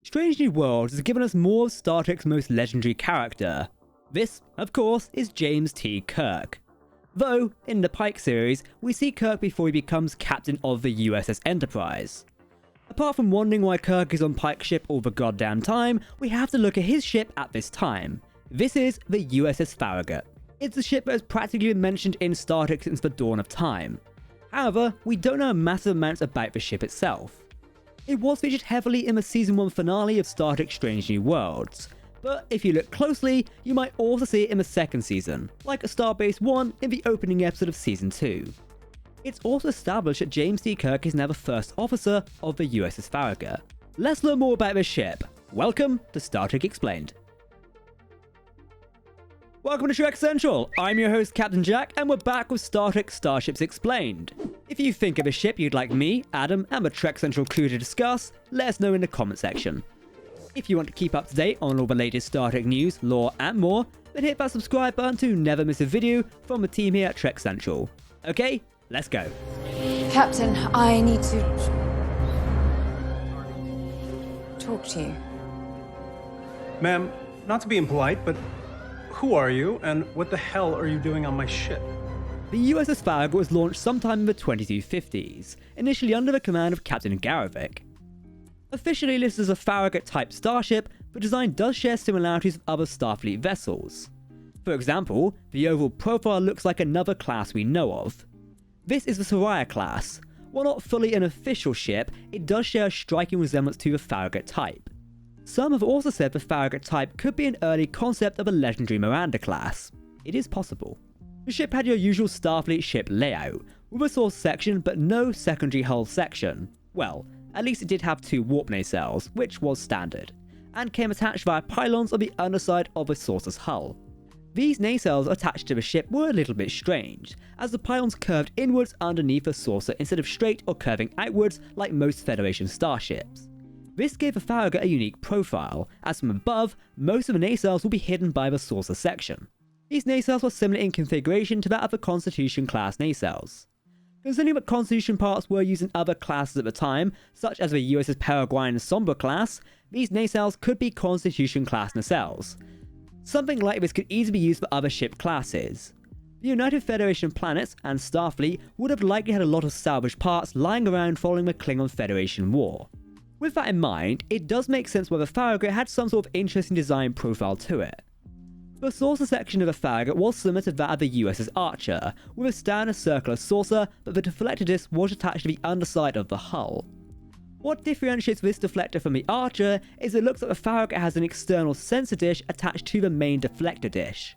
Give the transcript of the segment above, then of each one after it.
Strange New Worlds has given us more of Star Trek's most legendary character. This, of course, is James T. Kirk. Though, in the Pike series, we see Kirk before he becomes captain of the USS Enterprise. Apart from wondering why Kirk is on Pike's ship all the goddamn time, we have to look at his ship at this time. This is the USS Farragut. It's a ship that has practically been mentioned in Star Trek since the dawn of time. However, we don't know massive amounts about the ship itself. It was featured heavily in the Season 1 finale of Star Trek Strange New Worlds, but if you look closely, you might also see it in the second season, like a Starbase 1 in the opening episode of Season 2. It's also established that James T. Kirk is now the first officer of the USS Farragut. Let's learn more about this ship. Welcome to Star Trek Explained. Welcome to Trek Central, I'm your host Captain Jack, and we're back with Star Trek Starships Explained. If you think of a ship you'd like me, Adam, and the Trek Central crew to discuss, let us know in the comment section. If you want to keep up to date on all the latest Star Trek news, lore, and more, then hit that subscribe button to never miss a video from the team here at Trek Central. Okay, let's go. Captain, I need to talk to you. Ma'am, not to be impolite, but who are you, and what the hell are you doing on my ship? The USS Farragut was launched sometime in the 2250s, initially under the command of Captain Garrovick. Officially listed as a Farragut-Type starship, the design does share similarities with other Starfleet vessels. For example, the overall profile looks like another class we know of. This is the Surya class. While not fully an official ship, it does share a striking resemblance to the Farragut-Type. Some have also said the Farragut-Type could be an early concept of a legendary Miranda class. It is possible. The ship had your usual Starfleet ship layout, with a source section but no secondary hull section. Well, at least it did have 2 warp nacelles, which was standard, and came attached via pylons on the underside of the saucer's hull. These nacelles attached to the ship were a little bit strange, as the pylons curved inwards underneath the saucer instead of straight or curving outwards like most Federation starships. This gave the Farragut a unique profile, as from above, most of the nacelles will be hidden by the saucer section. These nacelles were similar in configuration to that of the Constitution-class nacelles. Considering that Constitution parts were used in other classes at the time, such as the USS Peregrine Sombra class, these nacelles could be Constitution-class nacelles. Something like this could easily be used for other ship classes. The United Federation planets and Starfleet would have likely had a lot of salvaged parts lying around following the Klingon Federation War. With that in mind, it does make sense why the Farragut had some sort of interesting design profile to it. The saucer section of the Farragut was similar to that of the USS Archer, with a standard circular saucer, but the deflector disc was attached to the underside of the hull. What differentiates this deflector from the Archer is it looks like the Farragut has an external sensor dish attached to the main deflector dish.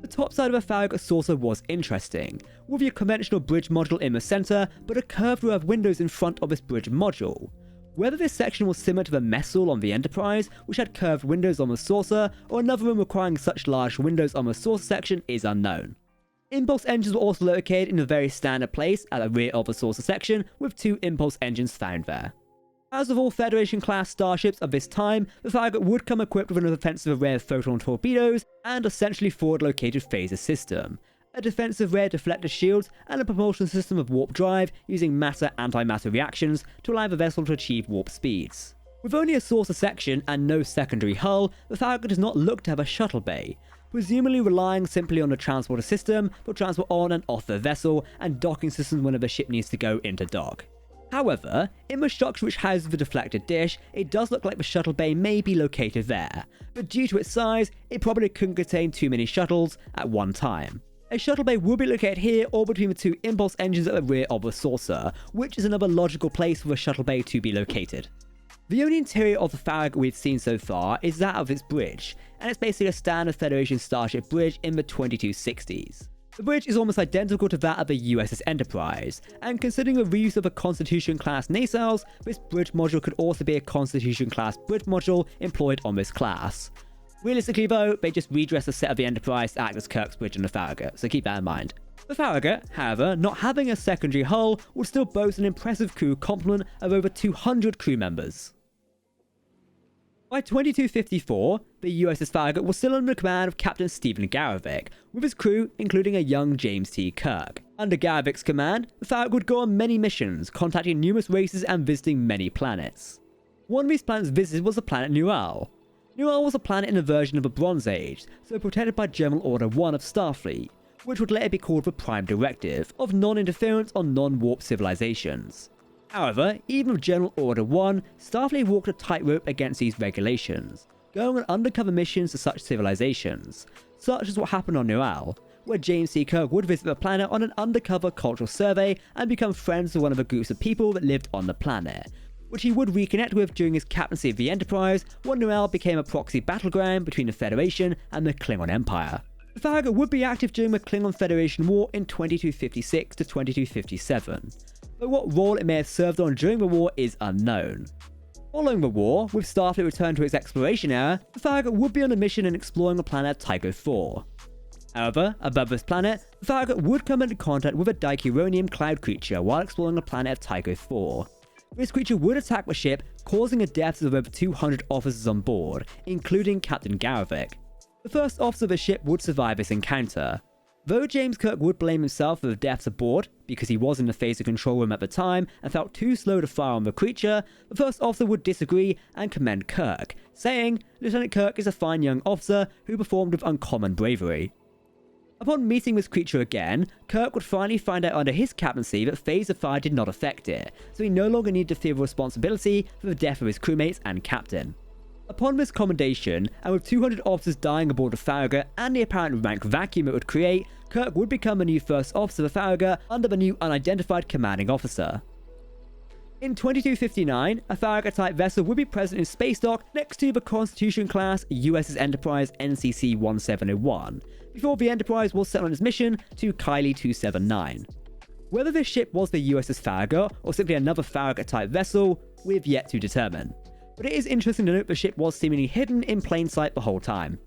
The top side of the Farragut saucer was interesting, with your conventional bridge module in the center, but a curved row of windows in front of this bridge module. Whether this section was similar to the mess hall on the Enterprise, which had curved windows on the saucer, or another room requiring such large windows on the saucer section is unknown. Impulse engines were also located in a very standard place at the rear of the saucer section, with 2 impulse engines found there. As with all Federation-class starships of this time, the Farragut would come equipped with an offensive array of photon torpedoes and a centrally forward-located phaser system, a defensive rear deflector shields, and a propulsion system of warp drive using matter-antimatter reactions to allow the vessel to achieve warp speeds. With only a saucer section and no secondary hull, the Farragut does not look to have a shuttle bay, presumably relying simply on the transporter system for transport on and off the vessel and docking systems whenever the ship needs to go into dock. However, in the structure which houses the deflector dish, it does look like the shuttle bay may be located there, but due to its size, it probably couldn't contain too many shuttles at one time. A shuttle bay would be located here or between the 2 impulse engines at the rear of the saucer, which is another logical place for a shuttle bay to be located. The only interior of the Farragut we've seen so far is that of its bridge, and it's basically a standard Federation starship bridge in the 2260s. The bridge is almost identical to that of the USS Enterprise, and considering the reuse of a Constitution-class nacelles, this bridge module could also be a Constitution-class bridge module employed on this class. Realistically though, they just redressed the set of the Enterprise to act as Kirk's bridge on the Farragut, so keep that in mind. The Farragut, however, not having a secondary hull, would still boast an impressive crew complement of over 200 crew members. By 2254, the USS Farragut was still under the command of Captain Stephen Garrovick, with his crew including a young James T. Kirk. Under Garrovick's command, the Farragut would go on many missions, contacting numerous races and visiting many planets. One of these planets visited was the planet Nual. Nual was a planet in a version of the Bronze Age, so protected by General Order 1 of Starfleet, which would later be called the Prime Directive of non-interference on non-warp civilizations. However, even with General Order 1, Starfleet walked a tightrope against these regulations, going on undercover missions to such civilizations, such as what happened on Nual, where James T. Kirk would visit the planet on an undercover cultural survey and become friends with one of the groups of people that lived on the planet, which he would reconnect with during his captaincy of the Enterprise when Nual became a proxy battleground between the Federation and the Klingon Empire. The Farragut would be active during the Klingon-Federation War in 2256 to 2257, but what role it may have served on during the war is unknown. Following the war, with Starfleet returned to its exploration era, the Farragut would be on a mission in exploring the planet Tycho IV. However, above this planet, the Farragut would come into contact with a Dikironium cloud creature while exploring the planet of Tycho IV. This creature would attack the ship, causing the deaths of over 200 officers on board, including Captain Garrovick. The first officer of the ship would survive this encounter. Though James Kirk would blame himself for the deaths aboard, because he was in the Phaser control room at the time and felt too slow to fire on the creature, the first officer would disagree and commend Kirk, saying, "Lieutenant Kirk is a fine young officer who performed with uncommon bravery." Upon meeting this creature again, Kirk would finally find out under his captaincy that phaser fire did not affect it, so he no longer needed to fear responsibility for the death of his crewmates and captain. Upon this commendation, and with 200 officers dying aboard the Farragut and the apparent rank vacuum it would create, Kirk would become the new first officer of the Farragut under the new unidentified commanding officer. In 2259, a Farragut-type vessel would be present in space dock next to the Constitution-class USS Enterprise NCC-1701, before the Enterprise was sent on its mission to Kylie 279. Whether this ship was the USS Farragut or simply another Farragut-type vessel, we've yet to determine. But it is interesting to note the ship was seemingly hidden in plain sight the whole time.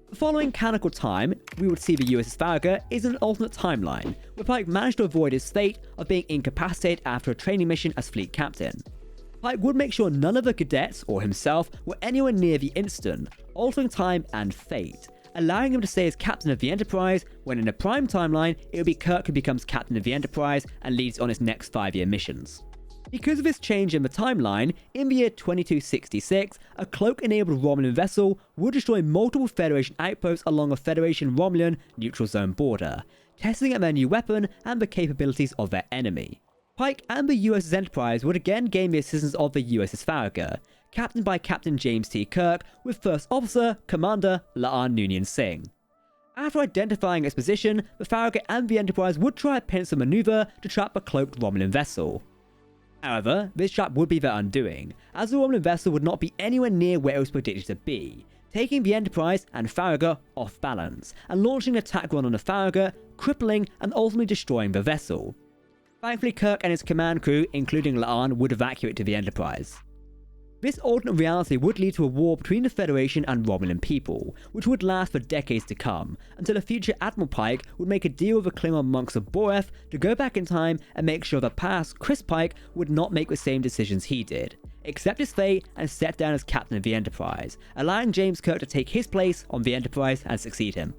The following canonical time we would see the USS Farragut is an alternate timeline, where Pike managed to avoid his fate of being incapacitated after a training mission as fleet captain. Pike would make sure none of the cadets or himself were anywhere near the incident, altering time and fate, allowing him to stay as captain of the Enterprise when in a prime timeline it would be Kirk who becomes captain of the Enterprise and leads on his next 5-year missions. Because of this change in the timeline, in the year 2266, a cloak-enabled Romulan vessel would destroy multiple Federation outposts along a Federation-Romulan neutral zone border, testing out their new weapon and the capabilities of their enemy. Pike and the USS Enterprise would again gain the assistance of the USS Farragut, captained by Captain James T. Kirk, with First Officer, Commander La'an Noonien Singh. After identifying its position, the Farragut and the Enterprise would try a pincer maneuver to trap a cloaked Romulan vessel. However, this trap would be their undoing, as the Romulan vessel would not be anywhere near where it was predicted to be, taking the Enterprise and Farragut off balance, and launching an attack run on the Farragut, crippling and ultimately destroying the vessel. Thankfully, Kirk and his command crew, including La'an, would evacuate to the Enterprise. This alternate reality would lead to a war between the Federation and Romulan people, which would last for decades to come, until a future Admiral Pike would make a deal with the Klingon monks of Boreth to go back in time and make sure that past Chris Pike would not make the same decisions he did, accept his fate and step down as captain of the Enterprise, allowing James Kirk to take his place on the Enterprise and succeed him.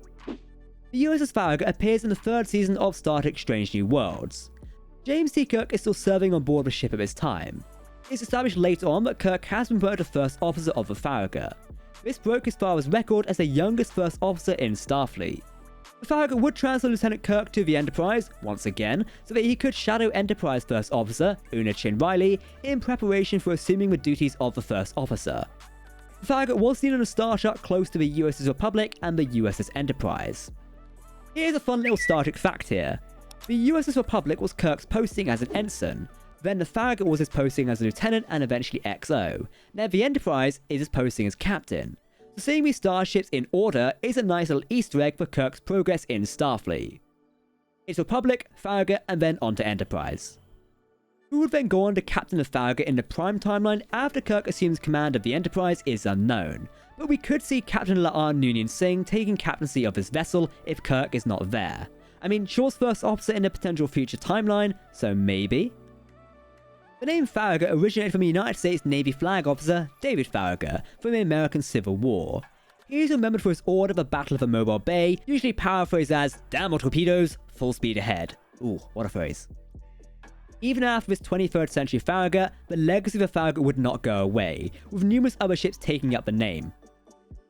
The USS Farragut appears in the 3rd season of Star Trek Strange New Worlds. James T. Kirk is still serving on board the ship at this time. It's established later on that Kirk has been promoted to First Officer of the Farragut. This broke his father's record as the youngest First Officer in Starfleet. The Farragut would transfer Lieutenant Kirk to the Enterprise, once again, so that he could shadow Enterprise First Officer, Una Chin Riley, in preparation for assuming the duties of the First Officer. The Farragut was seen on a star chart close to the USS Republic and the USS Enterprise. Here's a fun little Star Trek fact here. The USS Republic was Kirk's posting as an ensign, then the Farragut was his posting as a lieutenant and eventually XO. Now the Enterprise is his posting as captain. So seeing these starships in order is a nice little Easter egg for Kirk's progress in Starfleet. It's Republic, Farragut, and then on to Enterprise. Who would then go on to captain the Farragut in the prime timeline after Kirk assumes command of the Enterprise is unknown, but we could see Captain La'an Noonien Singh taking captaincy of his vessel if Kirk is not there. I mean, Shaw's first officer in a potential future timeline, so maybe? The name Farragut originated from the United States Navy flag officer David Farragut from the American Civil War. He is remembered for his order of the Battle of the Mobile Bay, usually paraphrased as "Damn all torpedoes, full speed ahead." Ooh, what a phrase. Even after this 23rd century Farragut, the legacy of the Farragut would not go away, with numerous other ships taking up the name.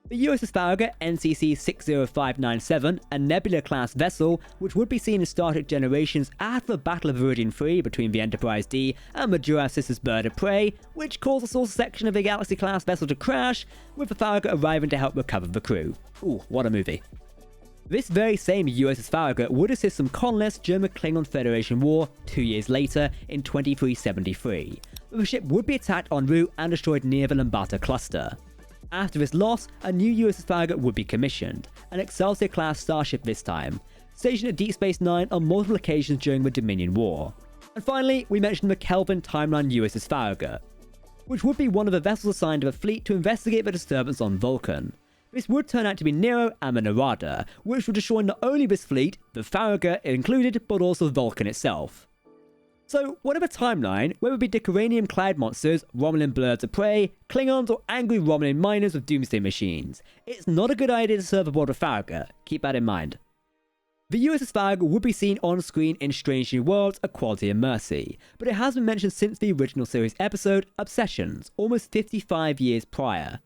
The USS Farragut NCC 60597, a Nebula-class vessel, which would be seen in Star Trek Generations after the Battle of Viridian 3 between the Enterprise-D and Majora's Sister's Bird of Prey, which caused a source section of the Galaxy-class vessel to crash, with the Farragut arriving to help recover the crew. Ooh, what a movie. This very same USS Farragut would assist some colonists during the Klingon-Federation War 2 years later in 2373, but the ship would be attacked en route and destroyed near the Lambata cluster. After this loss, a new USS Farragut would be commissioned, an Excelsior-class starship this time, stationed at Deep Space Nine on multiple occasions during the Dominion War. And finally, we mentioned the Kelvin timeline USS Farragut, which would be one of the vessels assigned to the fleet to investigate the disturbance on Vulcan. This would turn out to be Nero and the Narada, which would destroy not only this fleet, the Farragut included, but also Vulcan itself. So, whatever timeline, whether it be Dicoranium cloud monsters, Romulan birds of prey, Klingons, or angry Romulan miners with doomsday machines, it's not a good idea to serve aboard a Farragut, keep that in mind. The USS Farragut would be seen on screen in Strange New Worlds, Equality and Mercy, but it has been mentioned since the original series episode, Obsessions, almost 55 years prior.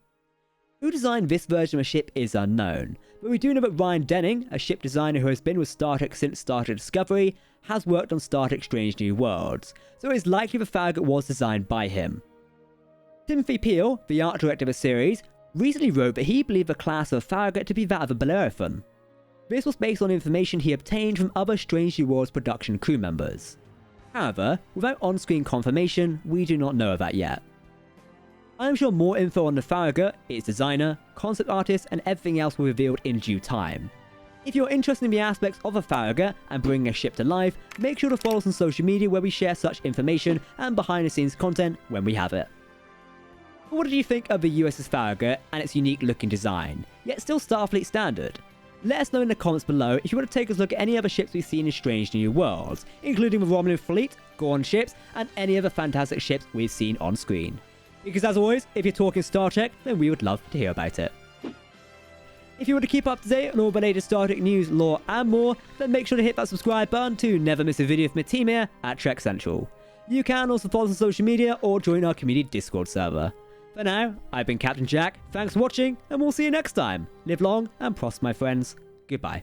Who designed this version of a ship is unknown, but we do know that Ryan Denning, a ship designer who has been with Star Trek since Star Trek Discovery, has worked on Star Trek Strange New Worlds, so it is likely the Farragut was designed by him. Timothy Peel, the art director of the series, recently wrote that he believed the class of Farragut to be that of a Bellerophon. This was based on information he obtained from other Strange New Worlds production crew members. However, without on-screen confirmation, we do not know of that yet. I'm sure more info on the Farragut, its designer, concept artist, and everything else will be revealed in due time. If you're interested in the aspects of a Farragut and bringing a ship to life, make sure to follow us on social media where we share such information and behind the scenes content when we have it. But what did you think of the USS Farragut and its unique looking design, yet still Starfleet standard? Let us know in the comments below if you want to take a look at any other ships we've seen in Strange New Worlds, including the Romulan fleet, Gorn ships, and any other fantastic ships we've seen on screen. Because as always, if you're talking Star Trek, then we would love to hear about it. If you want to keep up to date on all the latest Star Trek news, lore, and more, then make sure to hit that subscribe button to never miss a video from the team here at Trek Central. You can also follow us on social media or join our community Discord server. For now, I've been Captain Jack, thanks for watching, and we'll see you next time. Live long and prosper, my friends. Goodbye.